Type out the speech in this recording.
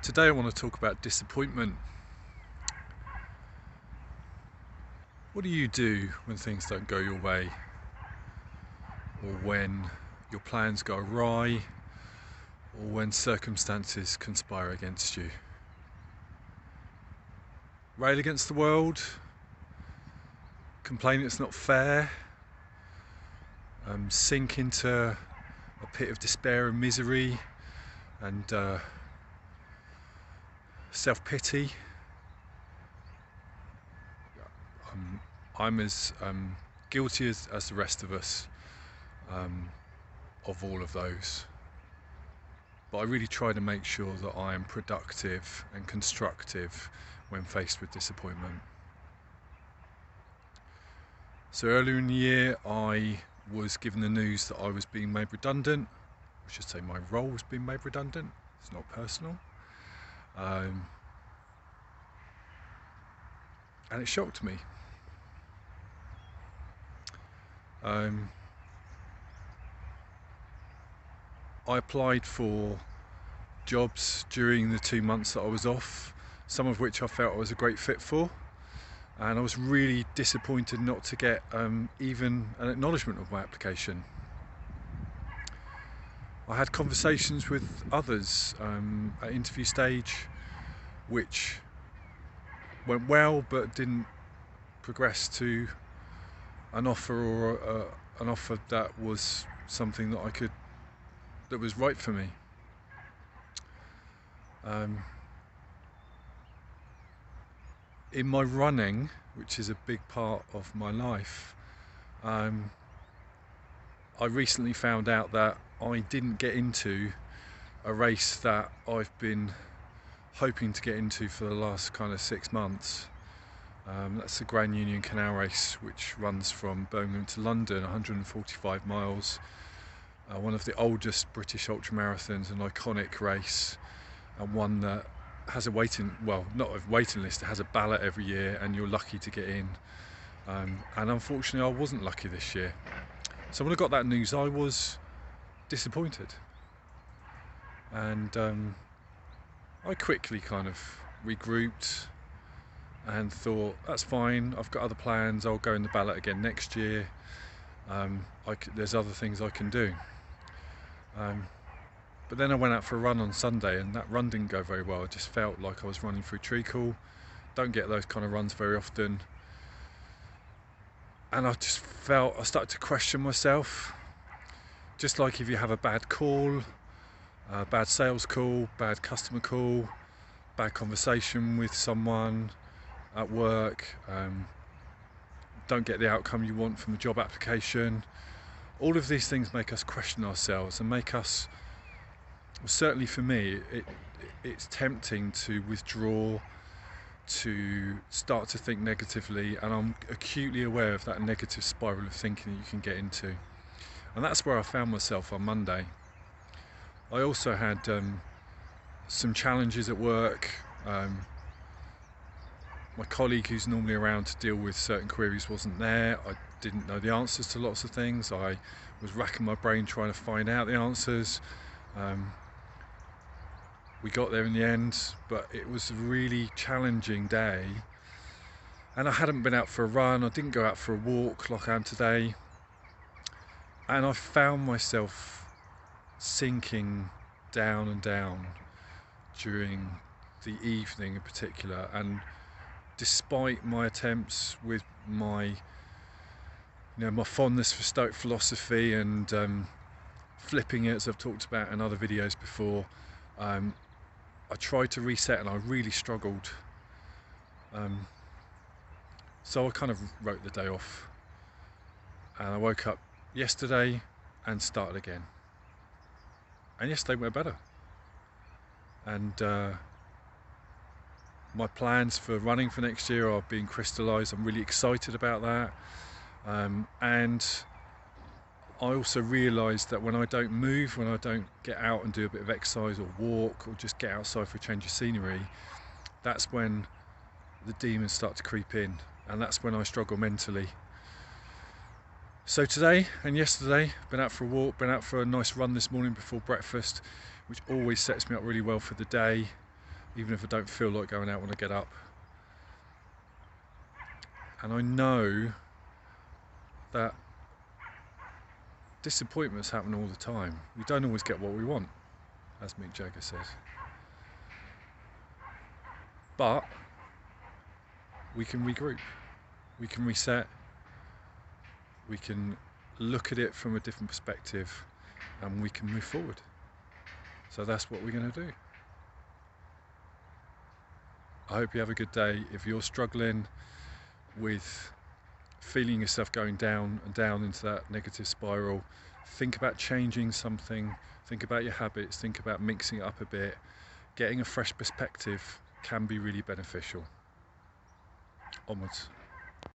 Today I want to talk about disappointment. What do you do when things don't go your way? Or when your plans go awry? Or when circumstances conspire against you? Rail against the world? Complain it's not fair? Sink into a pit of despair and misery and self-pity? I'm as guilty as the rest of us of all of those. But I really try to make sure that I am productive and constructive when faced with disappointment. So earlier in the year I was given the news that I was being made redundant. I should say my role was being made redundant. It's not personal. And it shocked me. I applied for jobs during the 2 months that I was off, some of which I felt I was a great fit for, and I was really disappointed not to get even an acknowledgement of my application. I had conversations with others at interview stage which went well but didn't progress to an offer or an offer that was something that was right for me. In my running, which is a big part of my life, I recently found out that I didn't get into a race that I've been hoping to get into for the last kind of 6 months. That's the Grand Union Canal Race, which runs from Birmingham to London, 145 miles. One of the oldest British ultramarathons, an iconic race, and one that has not a waiting list, it has a ballot every year and you're lucky to get in. And unfortunately I wasn't lucky this year. So when I got that news I was disappointed. And I quickly kind of regrouped and thought, that's fine, I've got other plans, I'll go in the ballot again next year. There's other things I can do. But then I went out for a run on Sunday and that run didn't go very well. I just felt like I was running through treacle. Don't get those kind of runs very often. And I started to question myself. Just like if you have a bad call, a bad sales call, bad customer call, bad conversation with someone at work, don't get the outcome you want from a job application. All of these things make us question ourselves and make us, certainly for me, it's tempting to withdraw, to start to think negatively, and I'm acutely aware of that negative spiral of thinking that you can get into. And that's where I found myself on Monday. I also had some challenges at work. My colleague who's normally around to deal with certain queries wasn't there. I didn't know the answers to lots of things. I was racking my brain trying to find out the answers. We got there in the end, but it was a really challenging day. And I hadn't been out for a run, I didn't go out for a walk like I am today. And I found myself sinking down and down during the evening in particular. And despite my attempts with my fondness for Stoic philosophy and flipping it, as I've talked about in other videos before, I tried to reset and I really struggled. So I kind of wrote the day off. And I woke up yesterday and started again. And yesterday went better. And my plans for running for next year are being crystallised. I'm really excited about that. And I also realised that when I don't move, when I don't get out and do a bit of exercise or walk or just get outside for a change of scenery, that's when the demons start to creep in, and that's when I struggle mentally. So today and yesterday, been out for a walk, been out for a nice run this morning before breakfast, which always sets me up really well for the day. even if I don't feel like going out when I get up. And I know that disappointments happen all the time. We don't always get what we want, as Mick Jagger says. But we can regroup, we can reset, we can look at it from a different perspective, and we can move forward. So that's what we're going to do. I hope you have a good day. If you're struggling with feeling yourself going down and down into that negative spiral, think about changing something, think about your habits, think about mixing it up a bit. Getting a fresh perspective can be really beneficial. Onwards.